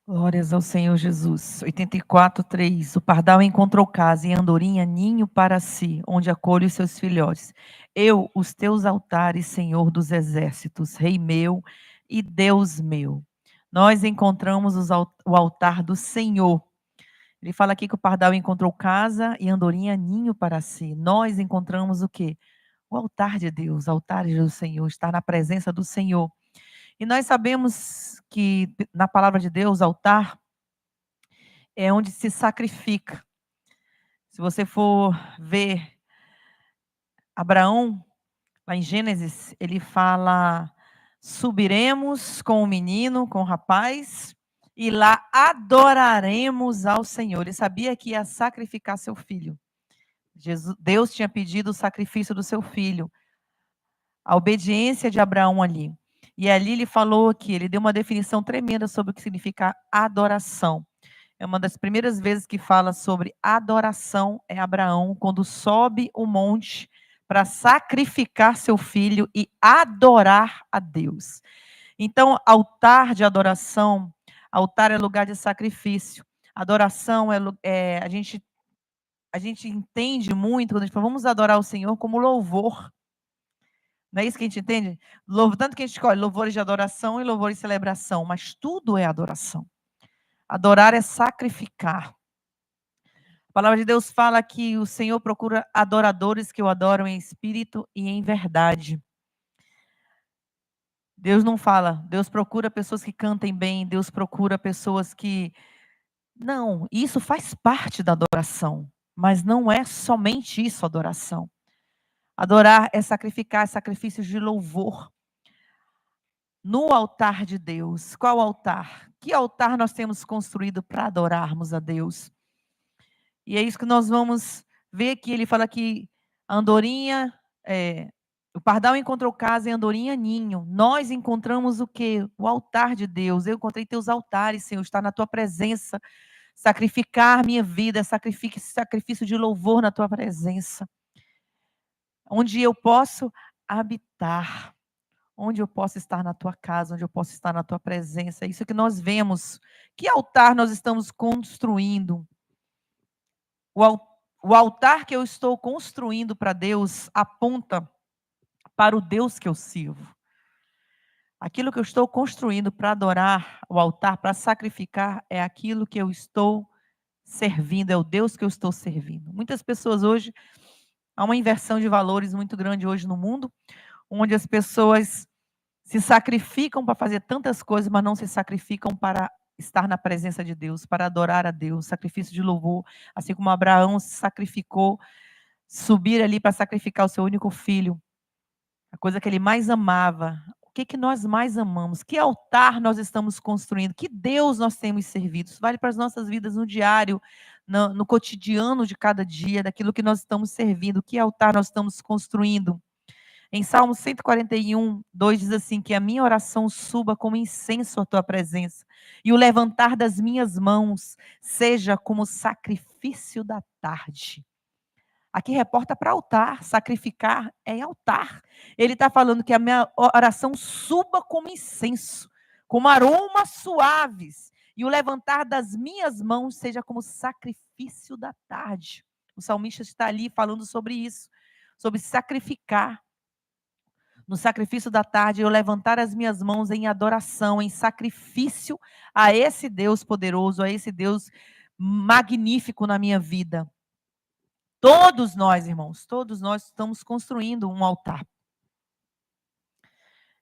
Glórias ao Senhor Jesus. 84:3. O pardal encontrou casa e a andorinha ninho para si, onde acolhe os seus filhotes. Eu, os teus altares, Senhor dos exércitos, Rei meu e Deus meu. Nós encontramos o altar do Senhor. Ele fala aqui que o pardal encontrou casa e a andorinha ninho para si. Nós encontramos o quê? O altar de Deus, altar do Senhor, estar na presença do Senhor. E nós sabemos que na palavra de Deus, altar é onde se sacrifica. Se você for ver Abraão, lá em Gênesis, ele fala: subiremos com o menino, com o rapaz, e lá adoraremos ao Senhor. Ele sabia que ia sacrificar seu filho. Deus tinha pedido o sacrifício do seu filho, a obediência de Abraão ali. E ali ele falou que ele deu uma definição tremenda sobre o que significa adoração. É uma das primeiras vezes que fala sobre adoração é Abraão, quando sobe o monte para sacrificar seu filho e adorar a Deus. Então, altar de adoração, altar é lugar de sacrifício. Adoração a gente entende muito quando a gente fala, vamos adorar o Senhor como louvor. Não é isso que a gente entende? Tanto que a gente escolhe louvores de adoração e louvores de celebração, mas tudo é adoração. Adorar é sacrificar. A palavra de Deus fala que o Senhor procura adoradores que o adoram em espírito e em verdade. Deus não fala, Deus procura pessoas que cantem bem, Deus procura pessoas que... Não, isso faz parte da adoração, mas não é somente isso, adoração. Adorar é sacrificar, é sacrifício de louvor. No altar de Deus. Qual altar? Que altar nós temos construído para adorarmos a Deus? E é isso que nós vamos ver que ele fala que a andorinha, o pardal encontrou casa e a andorinha ninho. Nós encontramos o quê? O altar de Deus. Eu encontrei teus altares, Senhor, estar na tua presença. Sacrificar minha vida, sacrifício de louvor na tua presença. Onde eu posso habitar. Onde eu posso estar na tua casa, onde eu posso estar na tua presença. É isso que nós vemos. Que altar nós estamos construindo? O altar que eu estou construindo para Deus aponta para o Deus que eu sirvo. Aquilo que eu estou construindo para adorar o altar, para sacrificar, é aquilo que eu estou servindo, é o Deus que eu estou servindo. Muitas pessoas hoje, há uma inversão de valores muito grande hoje no mundo, onde as pessoas se sacrificam para fazer tantas coisas, mas não se sacrificam para estar na presença de Deus, para adorar a Deus, sacrifício de louvor, assim como Abraão se sacrificou, subir ali para sacrificar o seu único filho, a coisa que ele mais amava. O que que nós mais amamos? Que altar nós estamos construindo? Que Deus nós temos servido? Isso vale para as nossas vidas no diário, no cotidiano de cada dia, daquilo que nós estamos servindo. Que altar nós estamos construindo? Em Salmo 141, 2 diz assim, que a minha oração suba como incenso à tua presença, e o levantar das minhas mãos seja como sacrifício da tarde. Aqui reporta para altar, sacrificar é altar. Ele está falando que a minha oração suba como incenso, como aromas suaves, e o levantar das minhas mãos seja como sacrifício da tarde. O salmista está ali falando sobre isso, sobre sacrificar. No sacrifício da tarde, eu levantar as minhas mãos em adoração, em sacrifício a esse Deus poderoso, a esse Deus magnífico na minha vida. Todos nós, irmãos, todos nós estamos construindo um altar.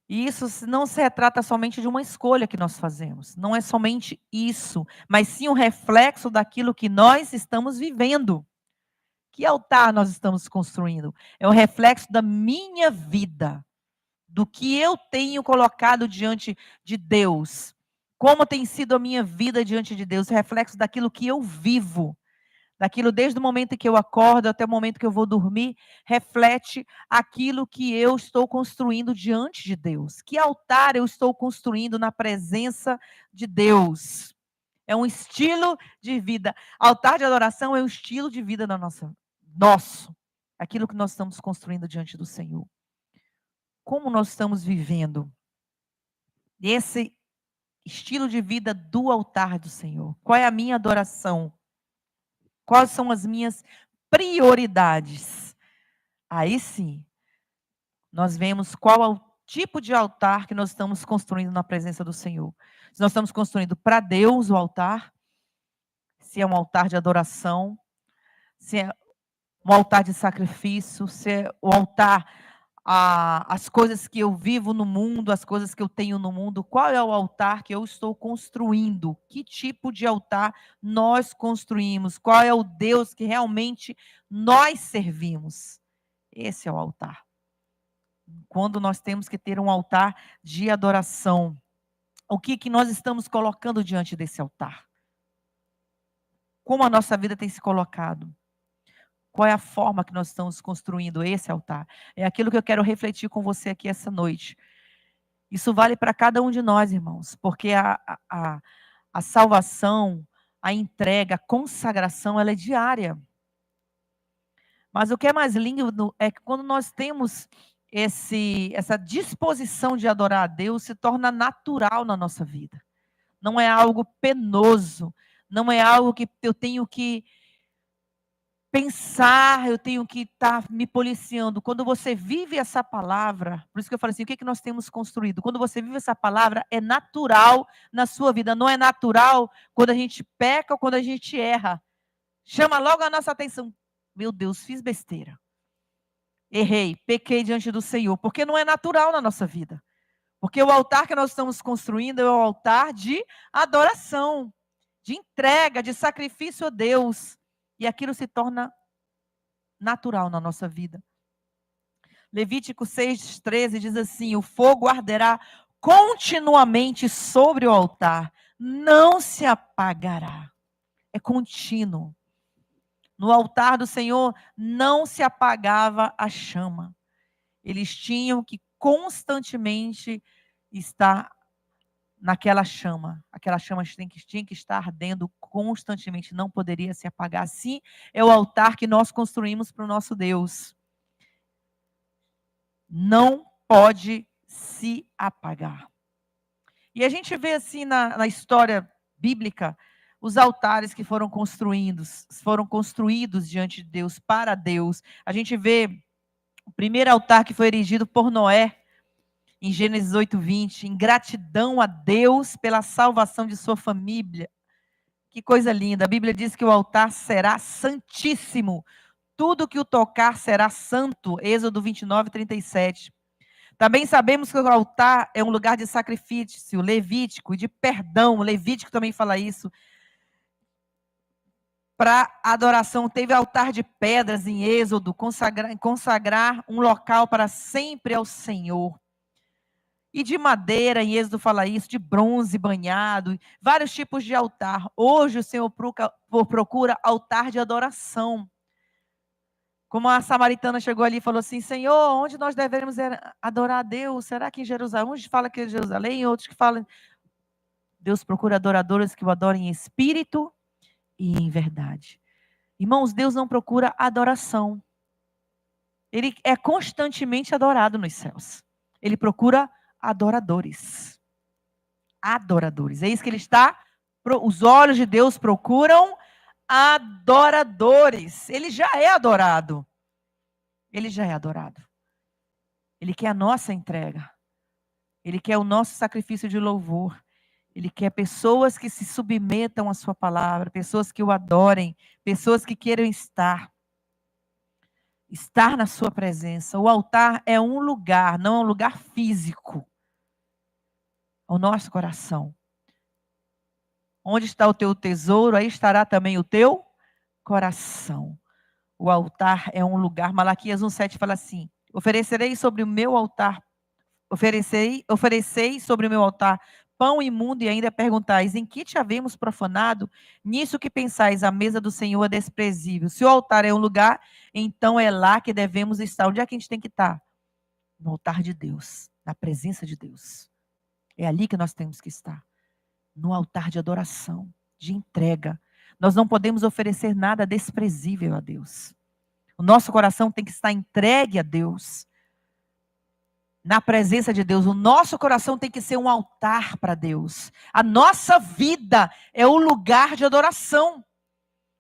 E isso não se retrata somente de uma escolha que nós fazemos. Não é somente isso, mas sim um reflexo daquilo que nós estamos vivendo. Que altar nós estamos construindo? É um reflexo da minha vida, do que eu tenho colocado diante de Deus. Como tem sido a minha vida diante de Deus, reflexo daquilo que eu vivo. Daquilo desde o momento que eu acordo até o momento que eu vou dormir, reflete aquilo que eu estou construindo diante de Deus. Que altar eu estou construindo na presença de Deus? É um estilo de vida. Altar de adoração é um estilo de vida nosso. Aquilo que nós estamos construindo diante do Senhor. Como nós estamos vivendo? Esse estilo de vida do altar do Senhor? Qual é a minha adoração? Quais são as minhas prioridades? Aí sim, nós vemos qual é o tipo de altar que nós estamos construindo na presença do Senhor. Se nós estamos construindo para Deus o altar, se é um altar de adoração, se é um altar de sacrifício, se é o altar, as coisas que eu vivo no mundo, as coisas que eu tenho no mundo, qual é o altar que eu estou construindo? Que tipo de altar nós construímos? Qual é o Deus que realmente nós servimos? Esse é o altar. Quando nós temos que ter um altar de adoração, o que nós estamos colocando diante desse altar? Como a nossa vida tem se colocado? Qual é a forma que nós estamos construindo esse altar? É aquilo que eu quero refletir com você aqui essa noite. Isso vale para cada um de nós, irmãos, porque a salvação, a entrega, a consagração, ela é diária. Mas o que é mais lindo é que quando nós temos essa disposição de adorar a Deus, se torna natural na nossa vida. Não é algo penoso, não é algo que eu tenho que pensar, eu tenho que estar me policiando. Quando você vive essa palavra, por isso que eu falei assim, o que nós temos construído? Quando você vive essa palavra, é natural na sua vida. Não é natural quando a gente peca ou quando a gente erra. Chama logo a nossa atenção. Meu Deus, fiz besteira. Errei, pequei diante do Senhor. Porque não é natural na nossa vida. Porque o altar que nós estamos construindo é o altar de adoração, de entrega, de sacrifício a Deus. E aquilo se torna natural na nossa vida. Levítico 6:13 diz assim: o fogo arderá continuamente sobre o altar, não se apagará. É contínuo. No altar do Senhor não se apagava a chama. Eles tinham que constantemente estar naquela chama. Aquela chama tinha que estar ardendo constantemente, não poderia se apagar. Assim é o altar que nós construímos para o nosso Deus. Não pode se apagar. E a gente vê assim na história bíblica, os altares que foram construídos diante de Deus, para Deus. A gente vê o primeiro altar que foi erigido por Noé, em Gênesis 8:20, em gratidão a Deus pela salvação de sua família. Que coisa linda. A Bíblia diz que o altar será santíssimo. Tudo que o tocar será santo. Êxodo 29:37. Também sabemos que o altar é um lugar de sacrifício, levítico, e de perdão. O Levítico também fala isso. Para adoração, teve altar de pedras em Êxodo, consagrar um local para sempre ao Senhor. E de madeira, em Êxodo fala isso, de bronze banhado, vários tipos de altar. Hoje o Senhor procura altar de adoração. Como a samaritana chegou ali e falou assim: Senhor, onde nós devemos adorar a Deus? Será que em Jerusalém? Uns fala que é Jerusalém, outros que falam. Deus procura adoradores que o adorem em espírito e em verdade. Irmãos, Deus não procura adoração. Ele é constantemente adorado nos céus. Ele procura adoradores. Adoradores. É isso que ele está. Os olhos de Deus procuram adoradores. Ele já é adorado. Ele já é adorado. Ele quer a nossa entrega. Ele quer o nosso sacrifício de louvor. Ele quer pessoas que se submetam à sua palavra, pessoas que o adorem, pessoas que queiram estar na sua presença. O altar é um lugar, não é um lugar físico. O nosso coração. Onde está o teu tesouro, aí estará também o teu coração. O altar é um lugar. Malaquias 1:7 fala assim: oferecerei sobre o meu altar, oferecei sobre o meu altar pão imundo e ainda perguntais: em que te havemos profanado? Nisso que pensais, a mesa do Senhor é desprezível. Se o altar é um lugar, então é lá que devemos estar. Onde é que a gente tem que estar? No altar de Deus, na presença de Deus. É ali que nós temos que estar. No altar de adoração, de entrega. Nós não podemos oferecer nada desprezível a Deus. O nosso coração tem que estar entregue a Deus. na presença de Deus. O nosso coração tem que ser um altar para Deus. A nossa vida é o lugar de adoração.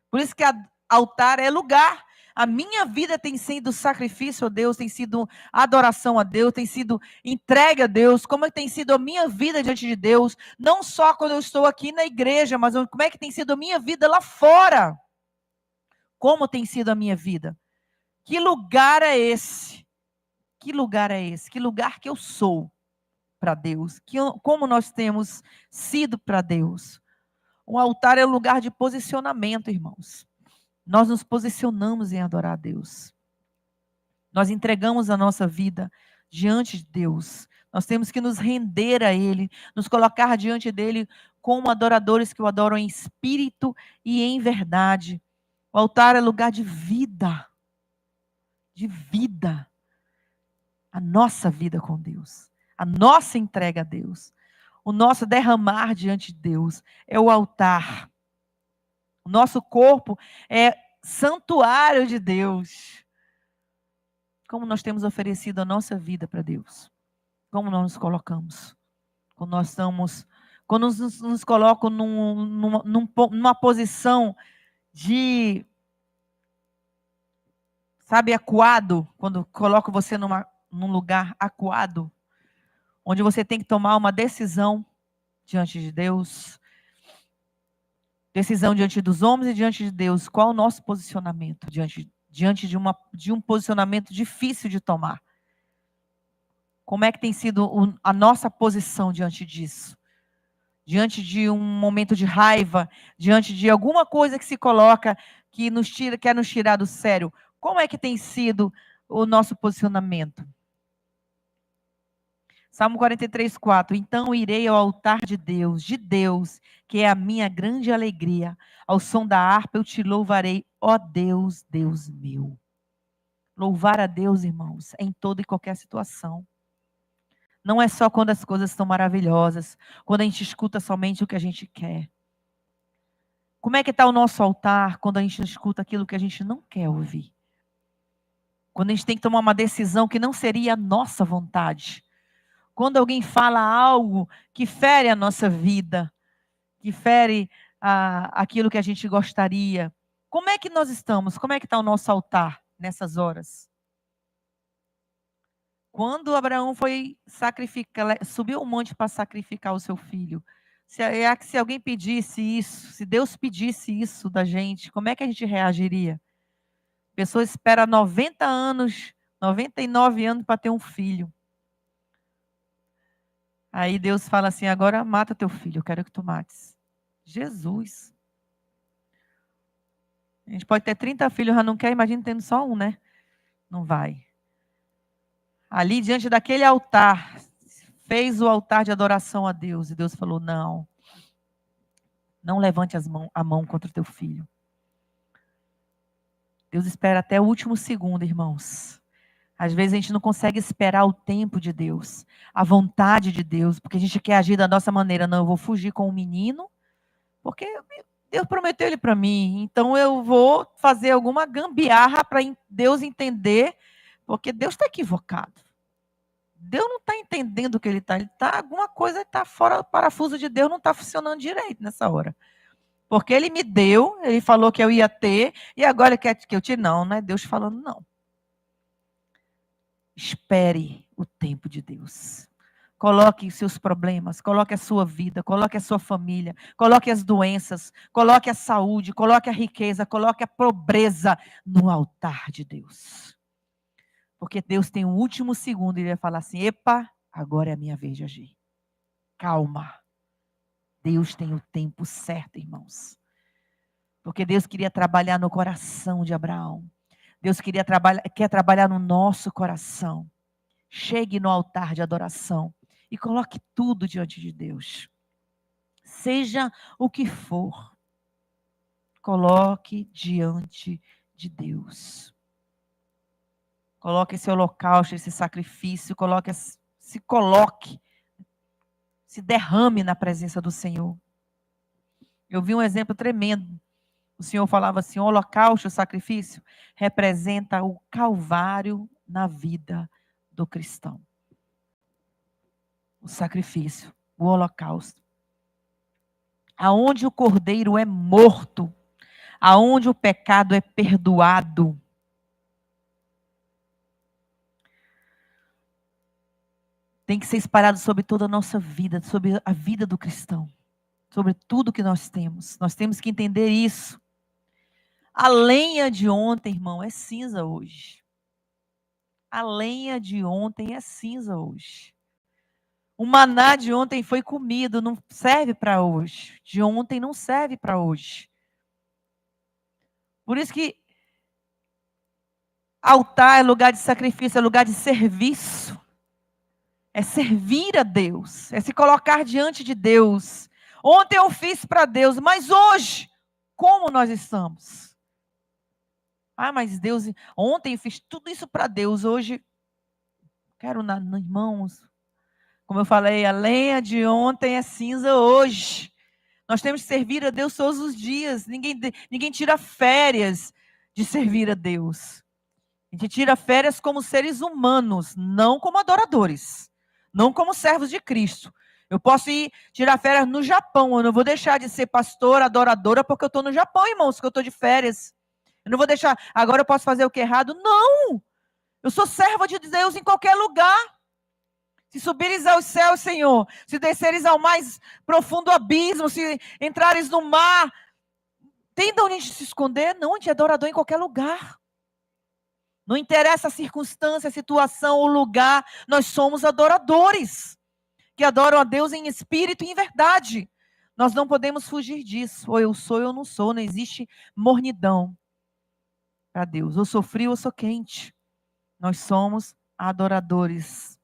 Por isso que altar é lugar. A minha vida tem sido sacrifício a Deus, tem sido adoração a Deus, tem sido entrega a Deus. Como é que tem sido a minha vida diante de Deus? Não só quando eu estou aqui na igreja, mas como é que tem sido a minha vida lá fora? Como tem sido a minha vida? Que lugar é esse? Que lugar é esse? Que lugar que eu sou para Deus? Como nós temos sido para Deus? O altar é o lugar de posicionamento, irmãos. Nós nos posicionamos em adorar a Deus. Nós entregamos a nossa vida diante de Deus. Nós temos que nos render a Ele, nos colocar diante dEle como adoradores que o adoram em espírito e em verdade. O altar é lugar de vida. De vida. A nossa vida com Deus. A nossa entrega a Deus. O nosso derramar diante de Deus é o altar. O nosso corpo é santuário de Deus. Como nós temos oferecido a nossa vida para Deus? Como nós nos colocamos? Quando nos colocam numa posição de, sabe, acuado, quando coloco você num lugar acuado, onde você tem que tomar uma decisão diante de Deus, decisão diante dos homens e diante de Deus. Qual o nosso posicionamento diante de um posicionamento difícil de tomar? Como é que tem sido a nossa posição diante disso? Diante de um momento de raiva, diante de alguma coisa que se coloca, quer nos tirar do sério. Como é que tem sido o nosso posicionamento? Salmo 43, 4. Então irei ao altar de Deus, que é a minha grande alegria. Ao som da harpa eu te louvarei, ó Deus, Deus meu. Louvar a Deus, irmãos, em toda e qualquer situação. Não é só quando as coisas estão maravilhosas, quando a gente escuta somente o que a gente quer. Como é que está o nosso altar quando a gente escuta aquilo que a gente não quer ouvir? Quando a gente tem que tomar uma decisão que não seria a nossa vontade. Quando alguém fala algo que fere a nossa vida, que fere aquilo que a gente gostaria. Como é que nós estamos? Como é que está o nosso altar nessas horas? Quando Abraão foi sacrificar, subiu o monte para sacrificar o seu filho. Se alguém pedisse isso, se Deus pedisse isso da gente, como é que a gente reagiria? A pessoa espera 90 anos, 99 anos para ter um filho. Aí Deus fala assim, agora mata teu filho, eu quero que tu mates. Jesus. A gente pode ter 30 filhos, já não quer, imagina tendo só um, né? Não vai. Ali diante daquele altar, fez o altar de adoração a Deus. E Deus falou, não levante a mão contra o teu filho. Deus espera até o último segundo, irmãos. Às vezes a gente não consegue esperar o tempo de Deus, a vontade de Deus, porque a gente quer agir da nossa maneira. Não, eu vou fugir com o menino, porque Deus prometeu ele para mim. Então eu vou fazer alguma gambiarra para Deus entender, porque Deus está equivocado. Deus não está entendendo o que ele está. Alguma coisa está fora, o parafuso de Deus não está funcionando direito nessa hora. Porque ele me deu, ele falou que eu ia ter, e agora ele quer que eu tire. Não é Deus falando, não. Espere o tempo de Deus. Coloque os seus problemas, coloque a sua vida, coloque a sua família, coloque as doenças, coloque a saúde, coloque a riqueza, coloque a pobreza no altar de Deus. Porque Deus tem um último segundo e ele vai falar assim, epa, agora é a minha vez de agir. Calma. Deus tem o tempo certo, irmãos. Porque Deus queria trabalhar no coração de Abraão. Deus quer trabalhar no nosso coração. Chegue no altar de adoração e coloque tudo diante de Deus. Seja o que for, coloque diante de Deus. Coloque esse holocausto, esse sacrifício, se derrame na presença do Senhor. Eu vi um exemplo tremendo. O Senhor falava assim, o holocausto, o sacrifício, representa o calvário na vida do cristão. o sacrifício, o holocausto. Aonde o cordeiro é morto, aonde o pecado é perdoado. Tem que ser espalhado sobre toda a nossa vida, sobre a vida do cristão, sobre tudo que nós temos. Nós temos que entender isso. A lenha de ontem, irmão, é cinza hoje. A lenha de ontem é cinza hoje. O maná de ontem foi comido, não serve para hoje. De ontem não serve para hoje. Por isso que altar é lugar de sacrifício, é lugar de serviço. É servir a Deus, é se colocar diante de Deus. Ontem eu fiz para Deus, mas hoje, como nós estamos? Ah, mas Deus, ontem eu fiz tudo isso para Deus, hoje, quero irmãos, como eu falei, a lenha de ontem é cinza hoje. Nós temos que servir a Deus todos os dias. Ninguém tira férias de servir a Deus. A gente tira férias como seres humanos, não como adoradores. Não como servos de Cristo. Eu posso ir tirar férias no Japão. Eu não vou deixar de ser pastora, adoradora, porque eu estou no Japão, irmãos, que eu estou de férias. Eu não vou deixar, agora eu posso fazer o que é errado? Não! Eu sou serva de Deus em qualquer lugar. Se subires aos céus, Senhor, se desceres ao mais profundo abismo, se entrares no mar, tem de onde a gente se esconder? Não, a gente é adorador em qualquer lugar. Não interessa a circunstância, a situação, o lugar, nós somos adoradores, que adoram a Deus em espírito e em verdade. Nós não podemos fugir disso, ou eu sou ou eu não sou, não existe mornidão para Deus, ou sou frio ou sou quente. Nós somos adoradores.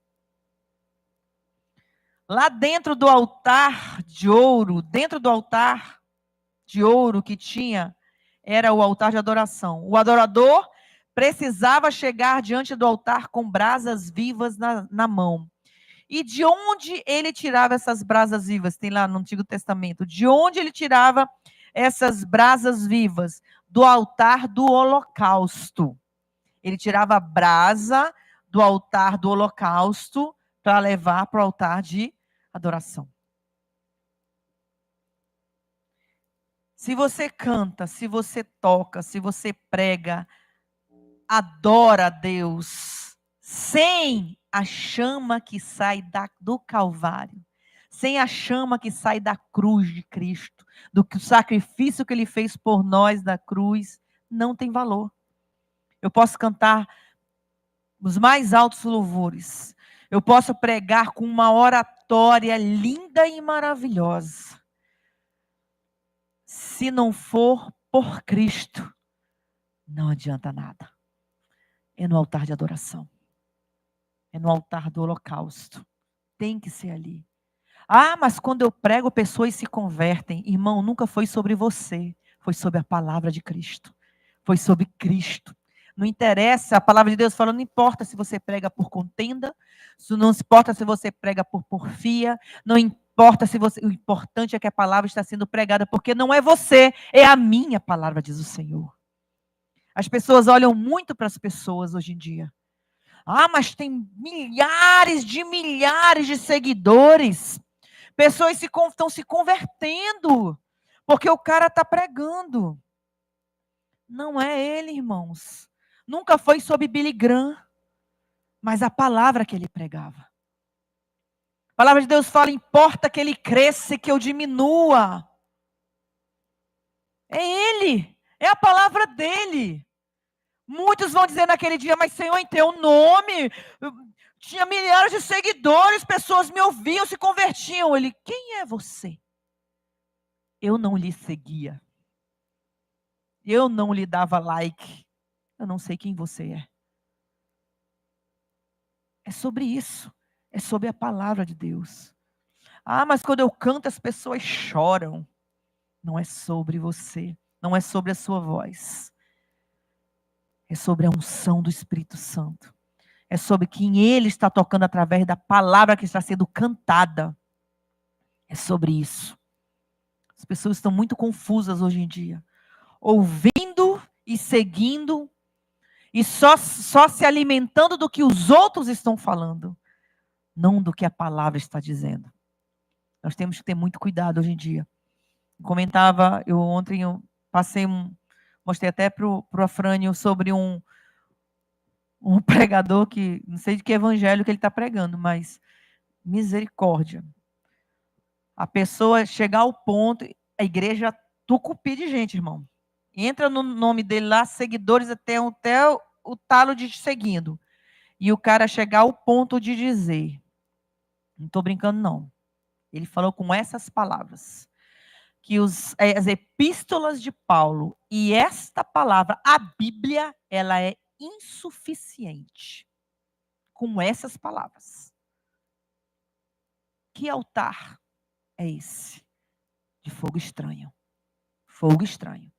Lá dentro do altar de ouro, que tinha, era o altar de adoração. O adorador precisava chegar diante do altar com brasas vivas na mão. E de onde ele tirava essas brasas vivas? Tem lá no Antigo Testamento. De onde ele tirava essas brasas vivas? Do altar do holocausto. Ele tirava a brasa do altar do holocausto para levar para o altar de adoração. Se você canta, se você toca, se você prega, adora a Deus sem a chama que sai do Calvário, sem a chama que sai da cruz de Cristo, do sacrifício que Ele fez por nós da cruz, não tem valor. Eu posso cantar os mais altos louvores, eu posso pregar com uma oratória linda e maravilhosa. Se não for por Cristo, não adianta nada. É no altar de adoração. É no altar do holocausto. Tem que ser ali. Ah, mas quando eu prego, pessoas se convertem. Irmão, nunca foi sobre você. Foi sobre a palavra de Cristo. Foi sobre Cristo. Não interessa, a palavra de Deus fala, não importa se você prega por contenda, não importa se você prega por porfia, não importa se você... O importante é que a palavra está sendo pregada, porque não é você, é a minha palavra, diz o Senhor. As pessoas olham muito para as pessoas hoje em dia. Ah, mas tem milhares de seguidores. Pessoas estão se convertendo, porque o cara está pregando. Não é ele, irmãos. Nunca foi sobre Billy Graham, mas a palavra que ele pregava. A palavra de Deus fala, importa que ele cresça e que eu diminua. É ele, é a palavra dele. Muitos vão dizer naquele dia, mas Senhor, em teu nome, tinha milhares de seguidores, pessoas me ouviam, se convertiam. Ele, quem é você? Eu não lhe seguia. Eu não lhe dava like. Eu não sei quem você é. É sobre isso. É sobre a palavra de Deus. Ah, mas quando eu canto as pessoas choram. Não é sobre você. Não é sobre a sua voz. É sobre a unção do Espírito Santo. É sobre quem Ele está tocando através da palavra que está sendo cantada. É sobre isso. As pessoas estão muito confusas hoje em dia. Ouvindo e seguindo. E só se alimentando do que os outros estão falando. não do que a palavra está dizendo. Nós temos que ter muito cuidado hoje em dia. Ontem eu mostrei até para o Afrânio sobre um pregador que, não sei de que evangelho que ele está pregando, mas misericórdia. A pessoa chegar ao ponto, a igreja tucupi de gente, irmão. Entra no nome dele lá, seguidores até o talo de seguindo. E o cara chegar ao ponto de dizer, não estou brincando não, ele falou com essas palavras, que as epístolas de Paulo e esta palavra, a Bíblia, ela é insuficiente. Com essas palavras. Que altar é esse? De fogo estranho. Fogo estranho.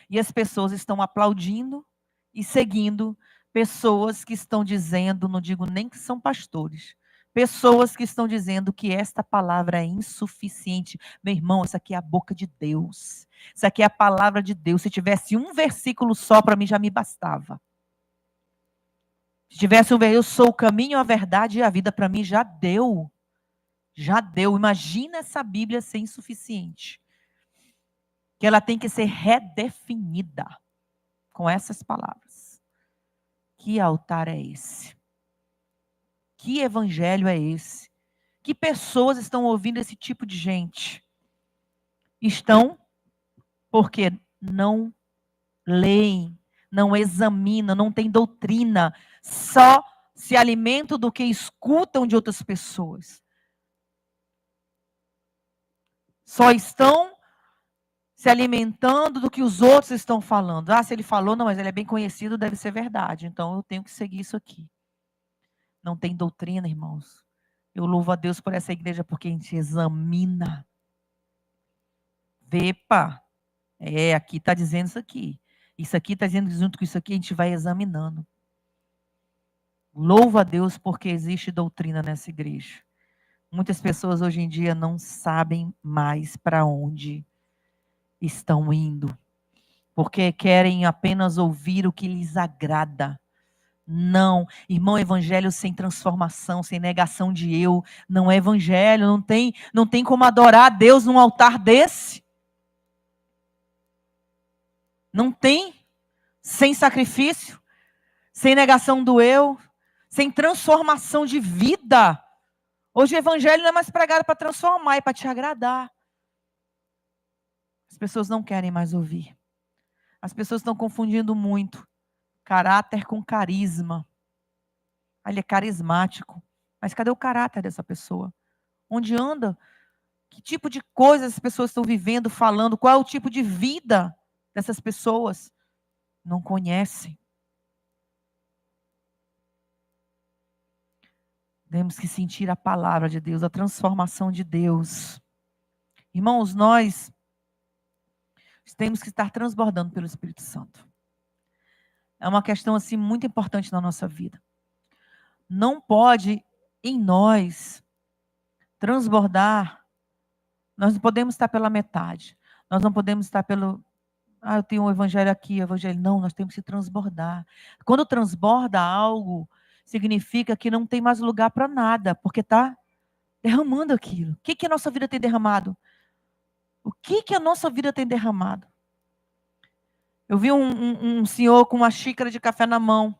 E as pessoas estão aplaudindo e seguindo pessoas que estão dizendo, não digo nem que são pastores, pessoas que estão dizendo que esta palavra é insuficiente. Meu irmão, isso aqui é a boca de Deus. Isso aqui é a palavra de Deus. Se tivesse um versículo só, para mim já me bastava. Se tivesse eu sou o caminho, a verdade e a vida, para mim já deu. Já deu. Imagina essa Bíblia ser insuficiente. Que ela tem que ser redefinida com essas palavras. Que altar é esse? Que evangelho é esse? Que pessoas estão ouvindo esse tipo de gente? Estão porque não leem, não examinam, não têm doutrina, só se alimentam do que escutam de outras pessoas. Só estão se alimentando do que os outros estão falando. Ah, se ele falou, não, mas ele é bem conhecido, deve ser verdade. Então eu tenho que seguir isso aqui. Não tem doutrina, irmãos. Eu louvo a Deus por essa igreja, porque a gente examina. Vepa, aqui está dizendo isso aqui. Isso aqui está dizendo junto com isso aqui, a gente vai examinando. Louvo a Deus porque existe doutrina nessa igreja. Muitas pessoas hoje em dia não sabem mais para onde estão indo, porque querem apenas ouvir o que lhes agrada. Não, irmão, evangelho sem transformação, sem negação de eu, não é evangelho, não tem como adorar a Deus num altar desse. Não tem, sem sacrifício, sem negação do eu, sem transformação de vida. Hoje o evangelho não é mais pregado para transformar, é para te agradar. As pessoas não querem mais ouvir. As pessoas estão confundindo muito caráter com carisma. Ele é carismático. Mas cadê o caráter dessa pessoa? Onde anda? Que tipo de coisas as pessoas estão vivendo, falando? Qual é o tipo de vida dessas pessoas? Não conhecem. Temos que sentir a palavra de Deus, a transformação de Deus. Irmãos, nós temos que estar transbordando pelo Espírito Santo. É uma questão assim muito importante na nossa vida. Não pode em nós transbordar. Nós não podemos estar pela metade. Nós não podemos estar pelo eu tenho um evangelho aqui, evangelho. Não, nós temos que transbordar. Quando transborda algo, significa que não tem mais lugar para nada, porque está derramando aquilo. O que a nossa vida tem derramado? O que a nossa vida tem derramado? Eu vi um senhor com uma xícara de café na mão.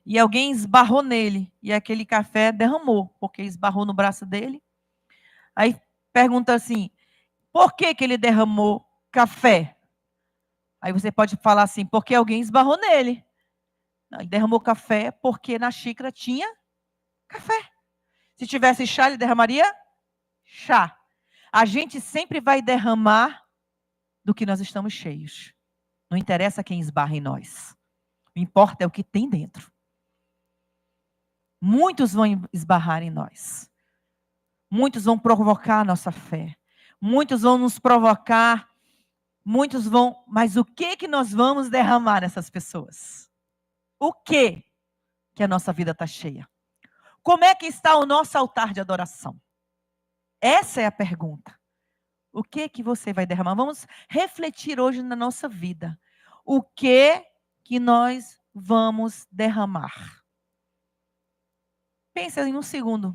E alguém esbarrou nele. E aquele café derramou, porque esbarrou no braço dele. Aí pergunta assim, por que ele derramou café? Aí você pode falar assim, porque alguém esbarrou nele. Não, ele derramou café porque na xícara tinha café. Se tivesse chá, ele derramaria chá. A gente sempre vai derramar do que nós estamos cheios. Não interessa quem esbarra em nós. O que importa é o que tem dentro. Muitos vão esbarrar em nós. Muitos vão provocar a nossa fé. Muitos vão nos provocar. Muitos vão... Mas o que nós vamos derramar nessas pessoas? O que a nossa vida está cheia? Como é que está o nosso altar de adoração? Essa é a pergunta. O que você vai derramar? Vamos refletir hoje na nossa vida. O que nós vamos derramar? Pense em um segundo.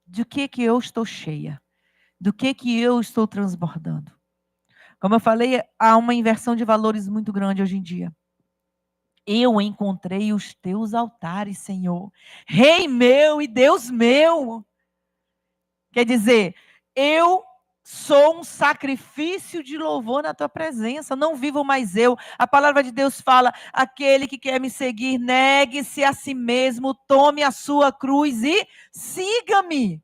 Do que eu estou cheia? Do que eu estou transbordando? Como eu falei, há uma inversão de valores muito grande hoje em dia. Eu encontrei os teus altares, Senhor. Rei meu e Deus meu. Quer dizer, eu sou um sacrifício de louvor na tua presença. Não vivo mais eu. A palavra de Deus fala: aquele que quer me seguir, negue-se a si mesmo, tome a sua cruz e siga-me.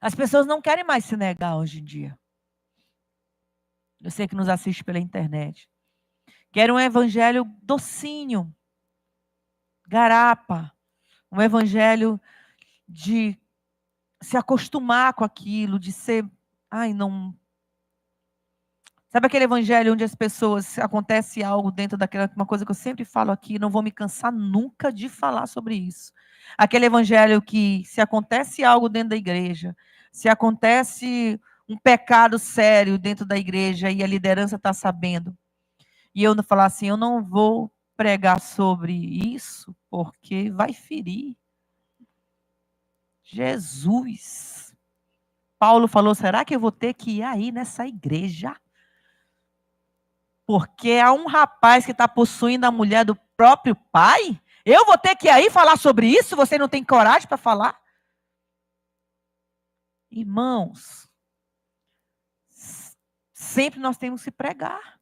As pessoas não querem mais se negar hoje em dia. Você que nos assiste pela internet. Quer um evangelho docinho, garapa. Um evangelho de se acostumar com aquilo, de ser... Ai, não... Sabe aquele evangelho onde as pessoas... Acontece algo dentro daquela... Uma coisa que eu sempre falo aqui, não vou me cansar nunca de falar sobre isso. Aquele evangelho que se acontece algo dentro da igreja, se acontece um pecado sério dentro da igreja e a liderança está sabendo, e eu não falar assim, eu não vou pregar sobre isso, porque vai ferir. Jesus. Paulo falou, será que eu vou ter que ir aí nessa igreja? Porque há um rapaz que está possuindo a mulher do próprio pai? Eu vou ter que ir aí falar sobre isso? Você não tem coragem para falar? Irmãos, sempre nós temos que pregar.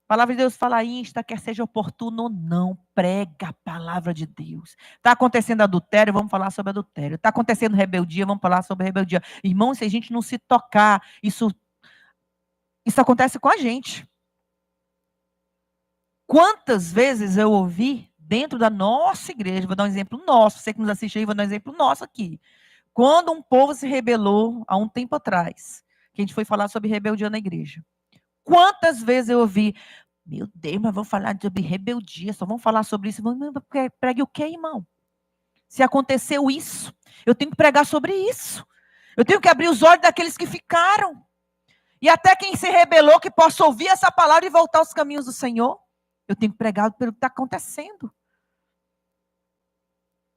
A palavra de Deus fala insta, quer seja oportuno ou não, prega a palavra de Deus. Está acontecendo adultério, vamos falar sobre adultério. Está acontecendo rebeldia, vamos falar sobre rebeldia. Irmãos, se a gente não se tocar, isso acontece com a gente. Quantas vezes eu ouvi dentro da nossa igreja, vou dar um exemplo nosso, você que nos assiste aí, vou dar um exemplo nosso aqui. Quando um povo se rebelou, há um tempo atrás, que a gente foi falar sobre rebeldia na igreja. Quantas vezes eu ouvi, meu Deus, mas vamos falar sobre rebeldia, só vamos falar sobre isso. Pregue o quê, irmão? Se aconteceu isso, eu tenho que pregar sobre isso. Eu tenho que abrir os olhos daqueles que ficaram. E até quem se rebelou, que possa ouvir essa palavra e voltar aos caminhos do Senhor. Eu tenho que pregar pelo que está acontecendo.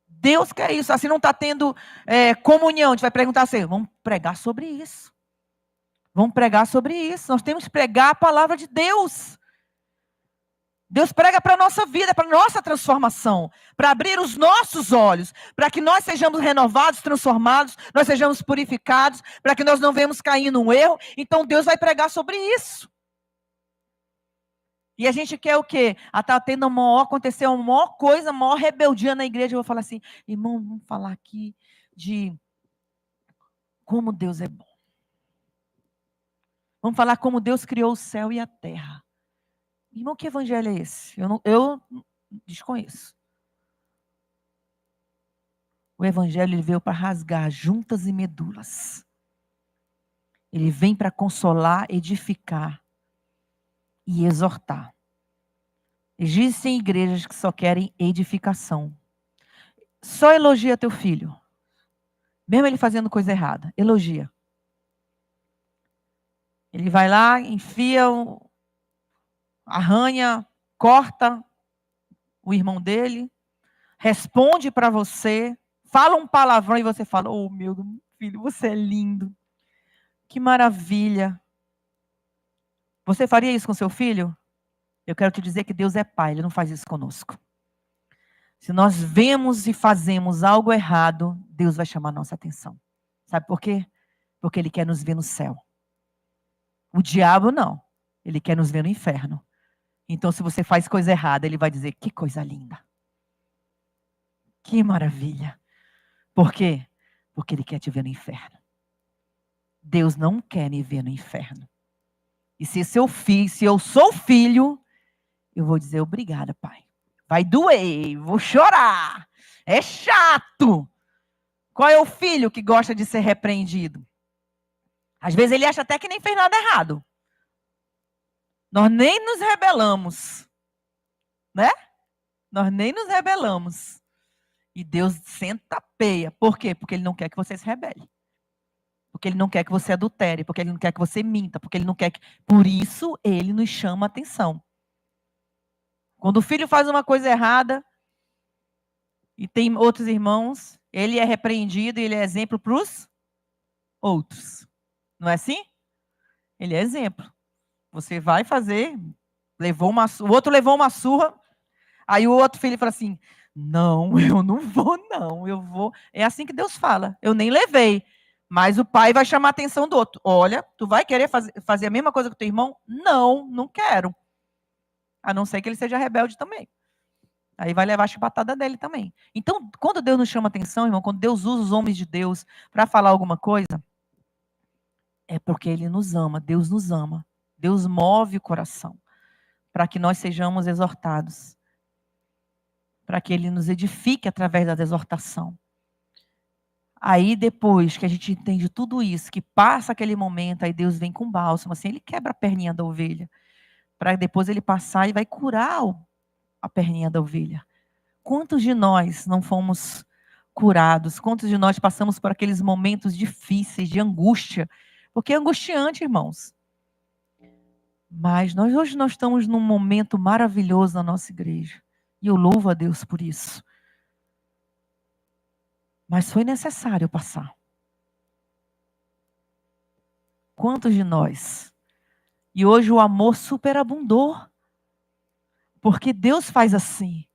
Deus quer isso. Assim não está tendo comunhão. A gente vai perguntar assim, vamos pregar sobre isso. Vamos pregar sobre isso. Nós temos que pregar a palavra de Deus. Deus prega para a nossa vida, para a nossa transformação, para abrir os nossos olhos, para que nós sejamos renovados, transformados, nós sejamos purificados, para que nós não venhamos cair num erro. Então Deus vai pregar sobre isso. E a gente quer o quê? Está tendo aconteceu uma maior coisa, uma maior rebeldia na igreja. Eu vou falar assim, irmão, vamos falar aqui de como Deus é bom. Vamos falar como Deus criou o céu e a terra. Irmão, que evangelho é esse? Eu desconheço. O evangelho ele veio para rasgar juntas e medulas. Ele vem para consolar, edificar e exortar. Existem igrejas que só querem edificação. Só elogia teu filho. Mesmo ele fazendo coisa errada. Elogia. Ele vai lá, enfia, arranha, corta o irmão dele, responde para você, fala um palavrão e você fala, oh meu filho, você é lindo. Que maravilha. Você faria isso com seu filho? Eu quero te dizer que Deus é pai, Ele não faz isso conosco. Se nós vemos e fazemos algo errado, Deus vai chamar nossa atenção. Sabe por quê? Porque Ele quer nos ver no céu. O diabo não. Ele quer nos ver no inferno. Então, se você faz coisa errada, Ele vai dizer, que coisa linda. Que maravilha. Por quê? Porque Ele quer te ver no inferno. Deus não quer me ver no inferno. E se eu sou filho, eu vou dizer, obrigada, pai. Vai doer, vou chorar. É chato. Qual é o filho que gosta de ser repreendido? Às vezes ele acha até que nem fez nada errado. Nós nem nos rebelamos. Né? Nós nem nos rebelamos. E Deus senta a peia. Por quê? Porque Ele não quer que você se rebele. Porque Ele não quer que você adultere. Porque Ele não quer que você minta. Porque Ele não quer que... Por isso, Ele nos chama a atenção. Quando o filho faz uma coisa errada, E tem outros irmãos, ele é repreendido e ele é exemplo para os outros. Não é assim? Ele é exemplo. Você vai fazer, o outro levou uma surra, aí o outro filho fala assim: não, eu não vou, não, eu vou. É assim que Deus fala. Eu nem levei. Mas o pai vai chamar a atenção do outro. Olha, tu vai querer fazer a mesma coisa que o teu irmão? Não, não quero. A não ser que ele seja rebelde também. Aí vai levar a chibatada dele também. Então, quando Deus nos chama atenção, irmão, quando Deus usa os homens de Deus para falar alguma coisa, é porque Ele nos ama, Deus nos ama. Deus move o coração para que nós sejamos exortados, para que Ele nos edifique através da exortação. Aí depois que a gente entende tudo isso, que passa aquele momento, aí Deus vem com bálsamo, assim, Ele quebra a perninha da ovelha, para depois Ele passar e vai curar a perninha da ovelha. Quantos de nós não fomos curados? Quantos de nós passamos por aqueles momentos difíceis, de angústia? Porque é angustiante, irmãos. Mas hoje nós estamos num momento maravilhoso na nossa igreja. E eu louvo a Deus por isso. Mas foi necessário passar. Quantos de nós? E hoje o amor superabundou. Porque Deus faz assim.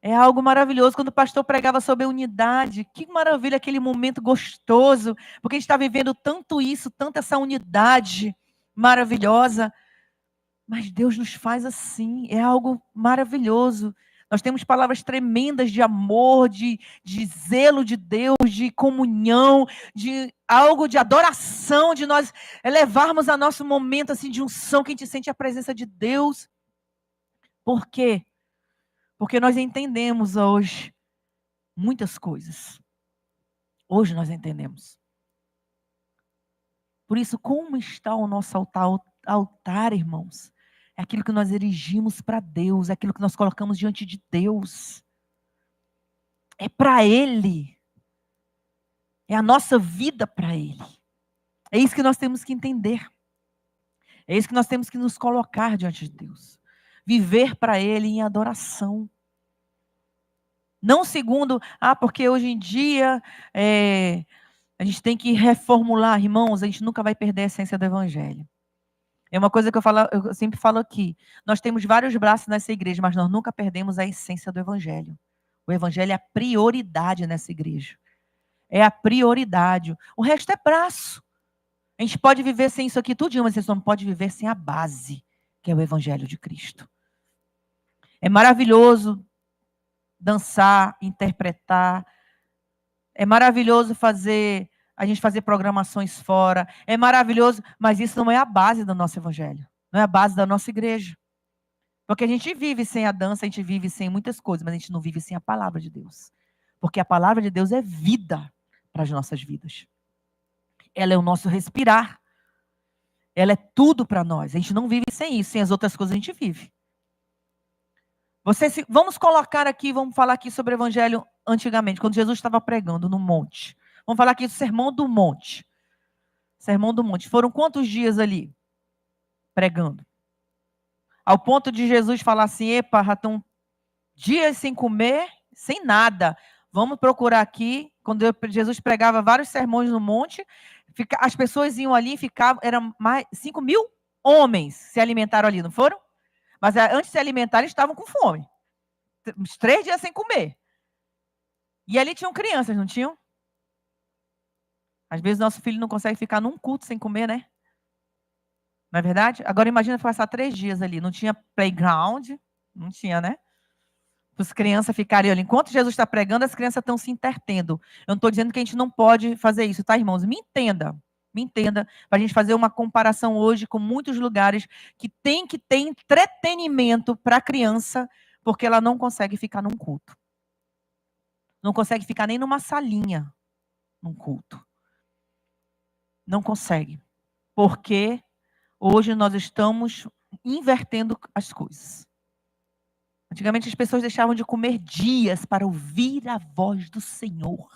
É algo maravilhoso. Quando o pastor pregava sobre a unidade, que maravilha aquele momento gostoso. Porque a gente está vivendo tanto isso, tanta essa unidade maravilhosa. Mas Deus nos faz assim, é algo maravilhoso. Nós temos palavras tremendas de amor, de zelo de Deus, de comunhão, de algo de adoração, de nós elevarmos a nosso momento assim de unção, que a gente sente a presença de Deus. Por quê? Porque nós entendemos hoje muitas coisas. Hoje nós entendemos. Por isso, como está o nosso altar, irmãos? É aquilo que nós erigimos para Deus, é aquilo que nós colocamos diante de Deus. É para Ele. É a nossa vida para Ele. É isso que nós temos que entender. É isso que nós temos que nos colocar diante de Deus. Viver para Ele em adoração. Não segundo, porque hoje em dia a gente tem que reformular, irmãos, a gente nunca vai perder a essência do Evangelho. É uma coisa que eu sempre falo aqui. Nós temos vários braços nessa igreja, mas nós nunca perdemos a essência do Evangelho. O Evangelho é a prioridade nessa igreja. É a prioridade. O resto é braço. A gente pode viver sem isso aqui tudinho, mas você não pode viver sem a base, que é o Evangelho de Cristo. É maravilhoso dançar, interpretar. É maravilhoso a gente fazer programações fora. É maravilhoso, mas isso não é a base do nosso Evangelho. Não é a base da nossa igreja. Porque a gente vive sem a dança, a gente vive sem muitas coisas, mas a gente não vive sem a palavra de Deus. Porque a palavra de Deus é vida para as nossas vidas. Ela é o nosso respirar. Ela é tudo para nós. A gente não vive sem isso, sem as outras coisas a gente vive. Vamos colocar aqui, vamos falar aqui sobre o Evangelho antigamente, quando Jesus estava pregando no monte. Vamos falar aqui do Sermão do Monte. Sermão do Monte. Foram quantos dias ali pregando? Ao ponto de Jesus falar assim: epa, já estão dias sem comer, sem nada. Vamos procurar aqui. Quando Jesus pregava vários sermões no monte, as pessoas iam ali e ficavam, eram mais 5.000 homens se alimentaram ali, não foram? Mas antes de se alimentar, eles estavam com fome. Uns 3 dias sem comer. E ali tinham crianças, não tinham? Às vezes nosso filho não consegue ficar num culto sem comer, né? Não é verdade? Agora imagina passar 3 dias ali. Não tinha playground, não tinha, né? Para as crianças ficarem ali. Enquanto Jesus está pregando, as crianças estão se entretendo. Eu não estou dizendo que a gente não pode fazer isso, tá, irmãos? Me entenda. Me entenda. Para a gente fazer uma comparação hoje com muitos lugares que tem que ter entretenimento para a criança, porque ela não consegue ficar num culto. Não consegue ficar nem numa salinha num culto. Não consegue. Porque hoje nós estamos invertendo as coisas. Antigamente as pessoas deixavam de comer dias para ouvir a voz do Senhor.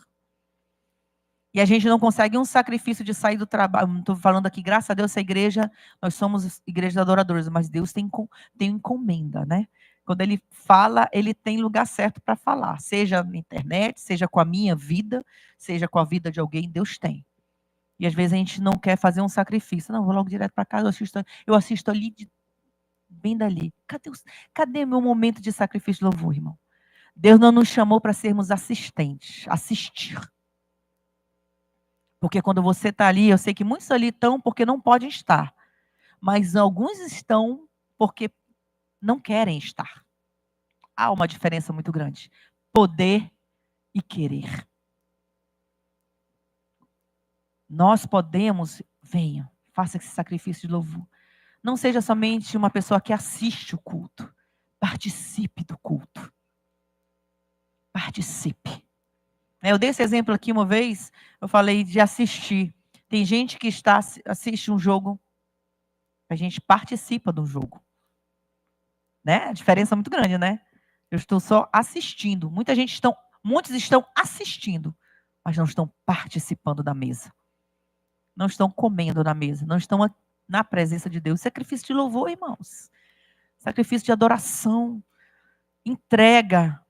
E a gente não consegue um sacrifício de sair do trabalho. Não estou falando aqui, graças a Deus, essa igreja, nós somos igreja de adoradores, mas Deus tem encomenda, né? Quando ele fala, ele tem lugar certo para falar. Seja na internet, seja com a minha vida, seja com a vida de alguém, Deus tem. E às vezes a gente não quer fazer um sacrifício. Não, vou logo direto para casa, eu assisto ali, bem dali. Cadê meu momento de sacrifício de louvor, irmão? Deus não nos chamou para sermos assistentes, assistir. Porque quando você está ali, eu sei que muitos ali estão porque não podem estar. Mas alguns estão porque não querem estar. Há uma diferença muito grande. Poder e querer. Nós podemos, venha, faça esse sacrifício de louvor. Não seja somente uma pessoa que assiste o culto. Participe do culto. Participe. Eu dei esse exemplo aqui uma vez, eu falei de assistir. Tem gente que assiste um jogo, a gente participa do jogo. Né? A diferença é muito grande, né? Eu estou só assistindo. Muitos estão assistindo, mas não estão participando da mesa. Não estão comendo na mesa, não estão na presença de Deus. Sacrifício de louvor, irmãos. Sacrifício de adoração. Entrega.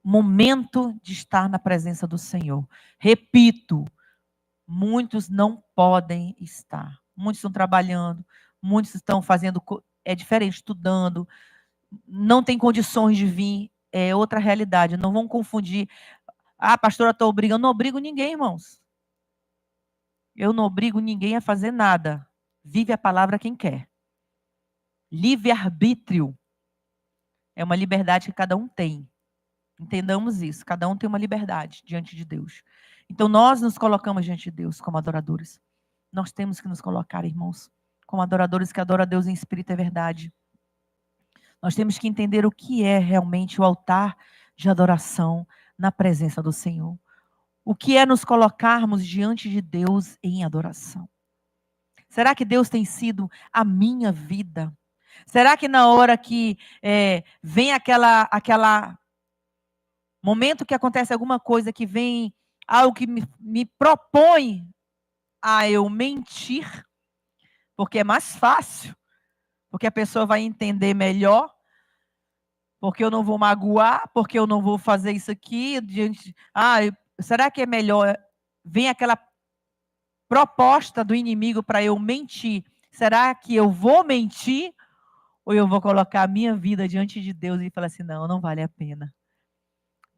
Momento de estar na presença do Senhor. Repito, muitos não podem estar. Muitos estão trabalhando, muitos estão fazendo, diferente, estudando, não tem condições de vir, é outra realidade. Não vão confundir. Ah, pastora, estou obrigando. Eu não obrigo ninguém, irmãos. Eu não obrigo ninguém a fazer nada. Vive a palavra quem quer. Livre-arbítrio é uma liberdade que cada um tem. Entendamos isso. Cada um tem uma liberdade diante de Deus. Então, nós nos colocamos diante de Deus como adoradores. Nós temos que nos colocar, irmãos, como adoradores que adoram a Deus em espírito e verdade. Nós temos que entender o que é realmente o altar de adoração na presença do Senhor. O que é nos colocarmos diante de Deus em adoração? Será que Deus tem sido a minha vida? Será que na hora que vem aquela momento que acontece alguma coisa, que vem algo que me propõe a eu mentir, porque é mais fácil, porque a pessoa vai entender melhor, porque eu não vou magoar, porque eu não vou fazer isso aqui, será que é melhor, vem aquela proposta do inimigo para eu mentir, será que eu vou mentir, ou eu vou colocar a minha vida diante de Deus e falar assim, não vale a pena,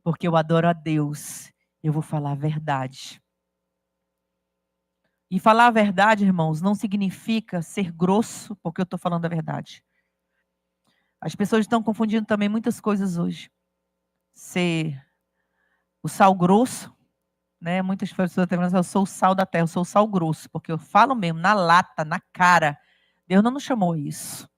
porque eu adoro a Deus, eu vou falar a verdade. E falar a verdade, irmãos, não significa ser grosso, porque eu estou falando a verdade. As pessoas estão confundindo também muitas coisas hoje. Ser o sal grosso, né? Muitas pessoas estão dizendo, eu sou o sal da terra, eu sou o sal grosso, porque eu falo mesmo, na lata, na cara. Deus não nos chamou isso.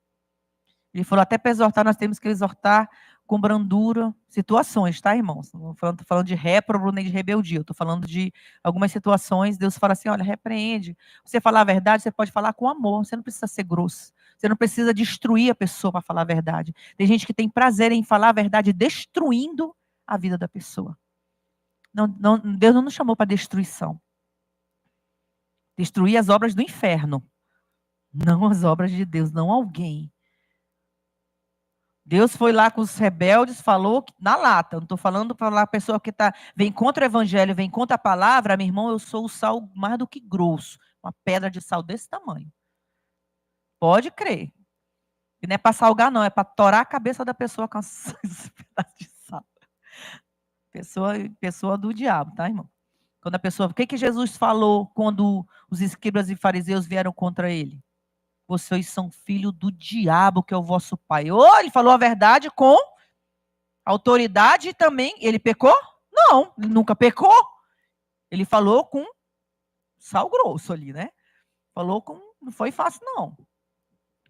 Ele falou, até para exortar, nós temos que exortar com brandura, situações, tá, irmãos? Não estou falando de réprobo nem de rebeldia, eu estou falando de algumas situações, Deus fala assim, olha, repreende. Você falar a verdade, você pode falar com amor, você não precisa ser grosso. Você não precisa destruir a pessoa para falar a verdade. Tem gente que tem prazer em falar a verdade destruindo a vida da pessoa. Deus não nos chamou para destruição. Destruir as obras do inferno. Não as obras de Deus, não alguém. Deus foi lá com os rebeldes, falou na lata. Eu não estou falando para a pessoa que vem contra o evangelho, vem contra a palavra. Meu irmão, eu sou o sal mais do que grosso. Uma pedra de sal desse tamanho. Pode crer. E não é para salgar, não. É para torar a cabeça da pessoa com esse pedaço de sal. Pessoa do diabo, tá, irmão? Quando a pessoa... O que Jesus falou quando os escribas e fariseus vieram contra ele? Vocês são filho do diabo, que é o vosso pai. Ele falou a verdade com autoridade também. Ele pecou? Não, ele nunca pecou. Ele falou com sal grosso ali, né? Não foi fácil, não.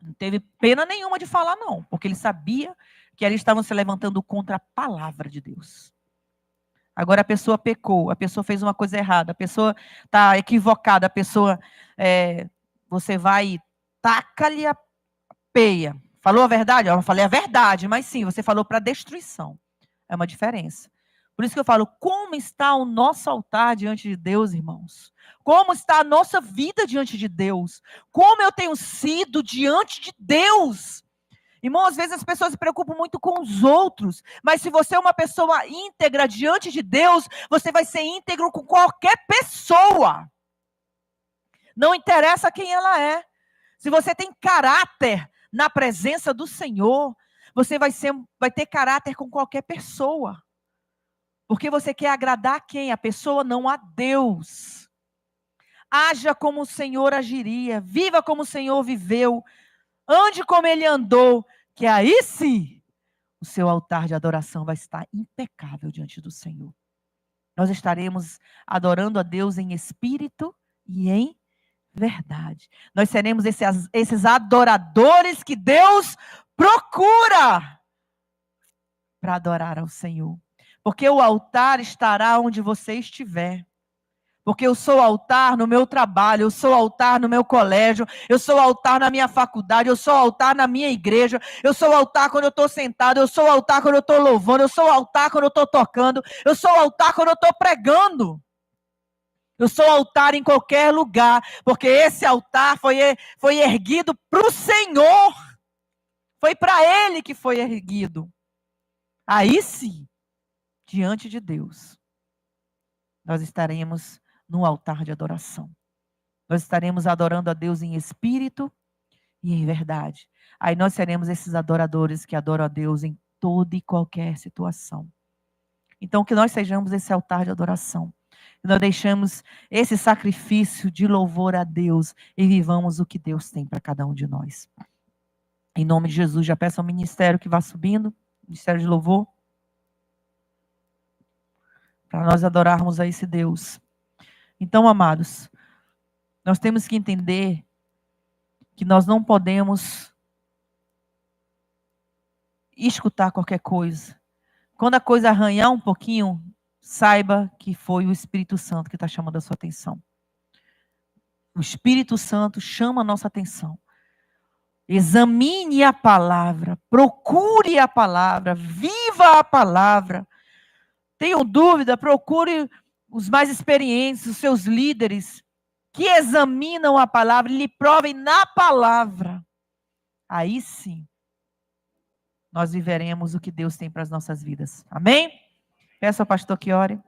Não teve pena nenhuma de falar, não. Porque ele sabia que eles estavam se levantando contra a palavra de Deus. Agora a pessoa pecou, a pessoa fez uma coisa errada, a pessoa está equivocada, a pessoa... você vai... Taca-lhe a peia. Falou a verdade? Eu falei a verdade, mas sim, você falou para destruição. É uma diferença. Por isso que eu falo, como está o nosso altar diante de Deus, irmãos? Como está a nossa vida diante de Deus? Como eu tenho sido diante de Deus? Irmão, às vezes as pessoas se preocupam muito com os outros, mas se você é uma pessoa íntegra diante de Deus, você vai ser íntegro com qualquer pessoa. Não interessa quem ela é. Se você tem caráter na presença do Senhor, você vai ter caráter com qualquer pessoa. Porque você quer agradar quem? A pessoa, não a Deus. Haja como o Senhor agiria, viva como o Senhor viveu, ande como ele andou, que aí sim o seu altar de adoração vai estar impecável diante do Senhor. Nós estaremos adorando a Deus em espírito e em verdade. Nós seremos esses adoradores que Deus procura para adorar ao Senhor. Porque o altar estará onde você estiver. Porque eu sou altar no meu trabalho, eu sou altar no meu colégio, eu sou altar na minha faculdade, eu sou altar na minha igreja, eu sou altar quando eu estou sentado, eu sou altar quando eu estou louvando, eu sou altar quando eu estou tocando, eu sou altar quando eu estou pregando. Eu sou altar em qualquer lugar, porque esse altar foi erguido para o Senhor. Foi para Ele que foi erguido. Aí sim, diante de Deus, nós estaremos no altar de adoração. Nós estaremos adorando a Deus em espírito e em verdade. Aí nós seremos esses adoradores que adoram a Deus em toda e qualquer situação. Então, que nós sejamos esse altar de adoração. Que nós deixemos esse sacrifício de louvor a Deus e vivamos o que Deus tem para cada um de nós. Em nome de Jesus, já peço ao ministério que vá subindo, ministério de louvor, para nós adorarmos a esse Deus. Então, amados, nós temos que entender que nós não podemos escutar qualquer coisa. Quando a coisa arranhar um pouquinho, saiba que foi o Espírito Santo que está chamando a sua atenção. O Espírito Santo chama a nossa atenção. Examine a palavra, procure a palavra, viva a palavra. Tenham dúvida, procure os mais experientes, os seus líderes, que examinam a palavra e lhe provem na palavra. Aí sim, nós viveremos o que Deus tem para as nossas vidas. Amém? Peço ao pastor que ore.